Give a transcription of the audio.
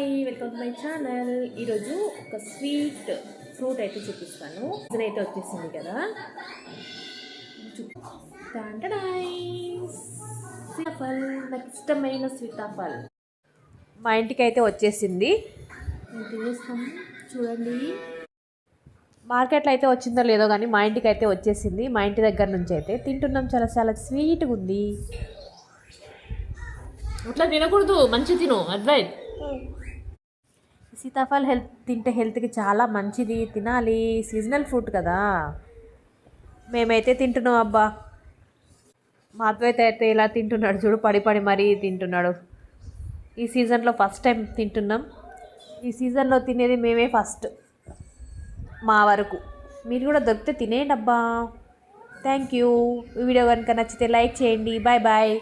Hi, welcome to my channel. ఈరోజు ఒక sweet fruit అయితే చూపిస్తాను. సీజన్ అయితే వచ్చేసింది కదా. సీతాఫల్, నాకు ఇష్టమైన సీతాఫల్ మా ఇంటికి అయితే వచ్చేసింది. తినేస్తాము చూడండి. మార్కెట్లో అయితే వచ్చిందో లేదో కానీ మా ఇంటికి అయితే వచ్చేసింది. మా ఇంటి దగ్గర నుంచి అయితే తింటున్నాం. చాలా చాలా స్వీట్గా ఉంది. అట్లా తినకూడదు, మంచి తిను అడ్వైట్. సీతాఫల్ తింటే హెల్త్కి చాలా మంచిది, తినాలి. సీజనల్ ఫ్రూట్ కదా. మేమైతే తింటున్నాం. అబ్బా, మా అద్వైత అయితే ఇలా తింటున్నాడు చూడు, పడి పడి మరీ తింటున్నాడు. ఈ సీజన్లో ఫస్ట్ టైం తింటున్నాం. ఈ సీజన్లో తినేది మేమే ఫస్ట్ మా వరకు. మీరు కూడా దొరికితే తినేయండి అబ్బా. Thank you. ఈ వీడియో కనుక నచ్చితే లైక్ చేయండి. Bye bye.